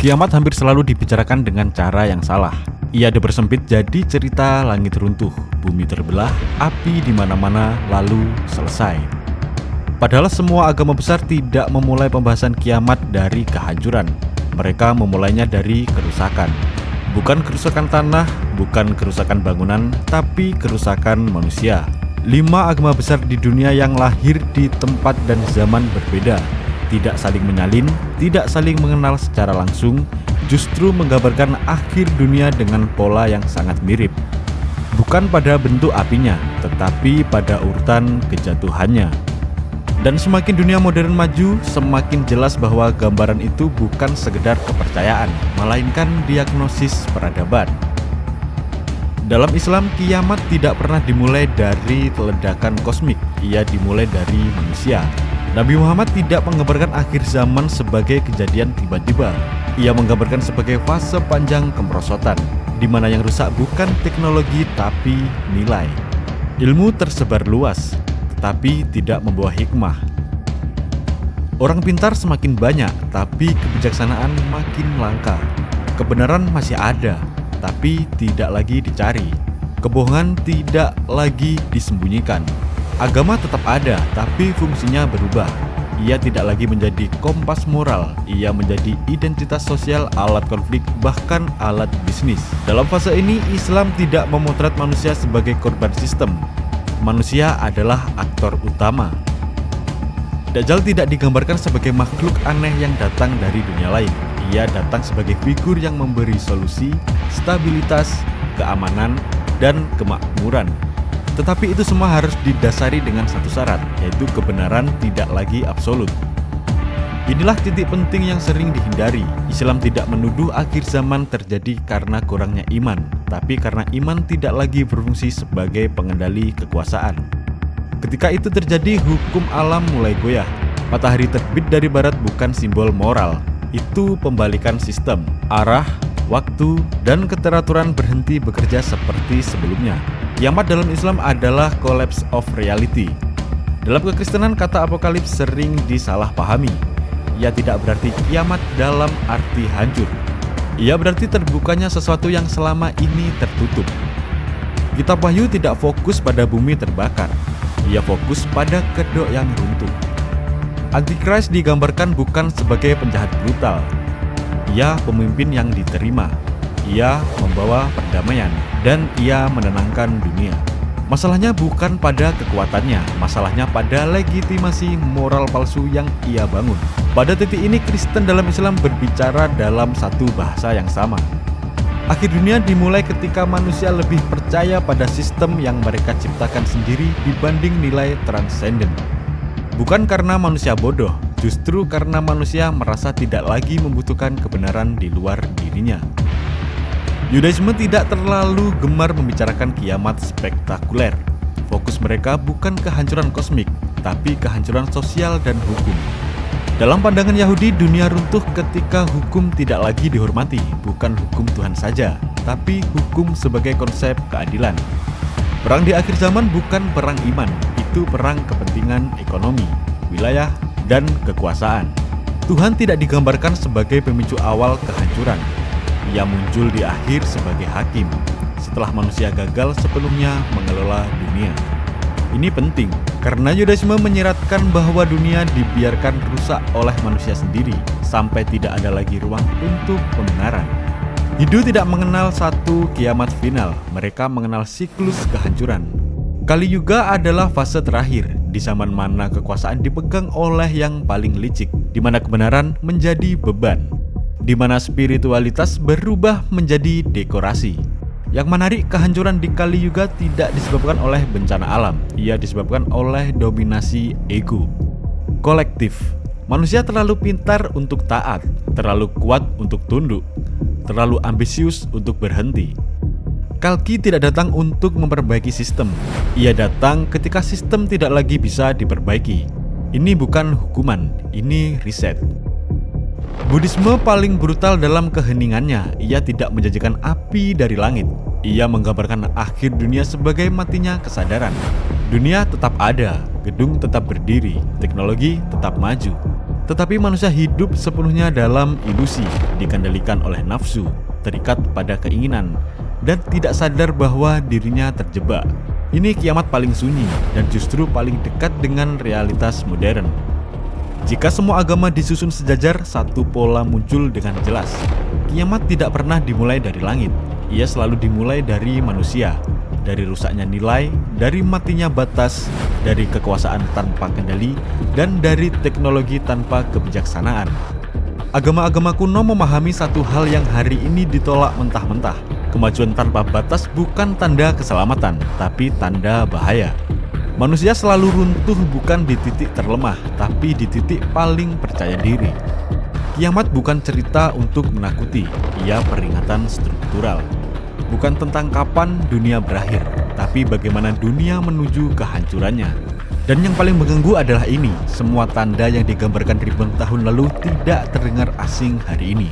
Kiamat hampir selalu dibicarakan dengan cara yang salah. Ia dipersempit jadi cerita langit runtuh, bumi terbelah, api di mana-mana, lalu selesai. Padahal semua agama besar tidak memulai pembahasan kiamat dari kehancuran. Mereka memulainya dari kerusakan. Bukan kerusakan tanah, bukan kerusakan bangunan, tapi kerusakan manusia. 5 agama besar di dunia yang lahir di tempat dan zaman berbeda, tidak saling menyalin, tidak saling mengenal secara langsung, justru menggambarkan akhir dunia dengan pola yang sangat mirip. Bukan pada bentuk apinya, tetapi pada urutan kejatuhannya. Dan semakin dunia modern maju, semakin jelas bahwa gambaran itu bukan sekedar kepercayaan, melainkan diagnosis peradaban. Dalam Islam, kiamat tidak pernah dimulai dari ledakan kosmik, ia dimulai dari manusia. Nabi Muhammad tidak menggambarkan akhir zaman sebagai kejadian tiba-tiba. Ia menggambarkan sebagai fase panjang kemerosotan, di mana yang rusak bukan teknologi tapi nilai. Ilmu tersebar luas, tetapi tidak membawa hikmah. Orang pintar semakin banyak, tapi kebijaksanaan makin langka. Kebenaran masih ada, tapi tidak lagi dicari. Kebohongan tidak lagi disembunyikan. Agama tetap ada, tapi fungsinya berubah. Ia tidak lagi menjadi kompas moral, ia menjadi identitas sosial, alat konflik, bahkan alat bisnis. Dalam fase ini, Islam tidak memotret manusia sebagai korban sistem. Manusia adalah aktor utama. Dajjal tidak digambarkan sebagai makhluk aneh yang datang dari dunia lain. Ia datang sebagai figur yang memberi solusi, stabilitas, keamanan, dan kemakmuran. Tetapi itu semua harus didasari dengan satu syarat, yaitu kebenaran tidak lagi absolut. Inilah titik penting yang sering dihindari. Islam tidak menuduh akhir zaman terjadi karena kurangnya iman, tapi karena iman tidak lagi berfungsi sebagai pengendali kekuasaan. Ketika itu terjadi, hukum alam mulai goyah. Matahari terbit dari barat bukan simbol moral, itu pembalikan sistem. Arah, waktu, dan keteraturan berhenti bekerja seperti sebelumnya. Kiamat dalam Islam adalah collapse of reality. Dalam kekristenan, kata apokalips sering disalahpahami. Ia tidak berarti kiamat dalam arti hancur. Ia berarti terbukanya sesuatu yang selama ini tertutup. Kitab Wahyu tidak fokus pada bumi terbakar. Ia fokus pada kedok yang runtuh. Antikris digambarkan bukan sebagai penjahat brutal. Ia pemimpin yang diterima. Ia membawa perdamaian dan ia menenangkan dunia. Masalahnya bukan pada kekuatannya, masalahnya pada legitimasi moral palsu yang ia bangun. Pada titik ini, Kristen dalam Islam berbicara dalam satu bahasa yang sama. Akhir dunia dimulai ketika manusia lebih percaya pada sistem yang mereka ciptakan sendiri dibanding nilai transenden. Bukan karena manusia bodoh, justru karena manusia merasa tidak lagi membutuhkan kebenaran di luar dirinya. Yudaisme tidak terlalu gemar membicarakan kiamat spektakuler. Fokus mereka bukan kehancuran kosmik, tapi kehancuran sosial dan hukum. Dalam pandangan Yahudi, dunia runtuh ketika hukum tidak lagi dihormati, bukan hukum Tuhan saja, tapi hukum sebagai konsep keadilan. Perang di akhir zaman bukan perang iman, itu perang kepentingan ekonomi, wilayah, dan kekuasaan. Tuhan tidak digambarkan sebagai pemicu awal kehancuran. Ia muncul di akhir sebagai hakim, setelah manusia gagal sepenuhnya mengelola dunia. Ini penting, karena Yudaisme menyiratkan bahwa dunia dibiarkan rusak oleh manusia sendiri, sampai tidak ada lagi ruang untuk pembenaran. Hindu tidak mengenal satu kiamat final, mereka mengenal siklus kehancuran. Kali Yuga adalah fase terakhir, di zaman mana kekuasaan dipegang oleh yang paling licik, di mana kebenaran menjadi beban, di mana spiritualitas berubah menjadi dekorasi. Yang menarik, kehancuran di Kali Yuga tidak disebabkan oleh bencana alam, ia disebabkan oleh dominasi ego kolektif. Manusia terlalu pintar untuk taat, terlalu kuat untuk tunduk, terlalu ambisius untuk berhenti. Kalki tidak datang untuk memperbaiki sistem, ia datang ketika sistem tidak lagi bisa diperbaiki. Ini bukan hukuman, ini riset. Buddhisme paling brutal dalam keheningannya, ia tidak menjanjikan api dari langit. Ia menggambarkan akhir dunia sebagai matinya kesadaran. Dunia tetap ada, gedung tetap berdiri, teknologi tetap maju. Tetapi manusia hidup sepenuhnya dalam ilusi, dikendalikan oleh nafsu, terikat pada keinginan, dan tidak sadar bahwa dirinya terjebak. Ini kiamat paling sunyi dan justru paling dekat dengan realitas modern. Jika semua agama disusun sejajar, satu pola muncul dengan jelas. Kiamat tidak pernah dimulai dari langit. Ia selalu dimulai dari manusia, dari rusaknya nilai, dari matinya batas, dari kekuasaan tanpa kendali, dan dari teknologi tanpa kebijaksanaan. Agama-agama kuno memahami satu hal yang hari ini ditolak mentah-mentah. Kemajuan tanpa batas bukan tanda keselamatan, tapi tanda bahaya. Manusia selalu runtuh bukan di titik terlemah, tapi di titik paling percaya diri. Kiamat bukan cerita untuk menakuti, ia peringatan struktural. Bukan tentang kapan dunia berakhir, tapi bagaimana dunia menuju kehancurannya. Dan yang paling mengganggu adalah ini, semua tanda yang digambarkan ribuan tahun lalu tidak terdengar asing hari ini.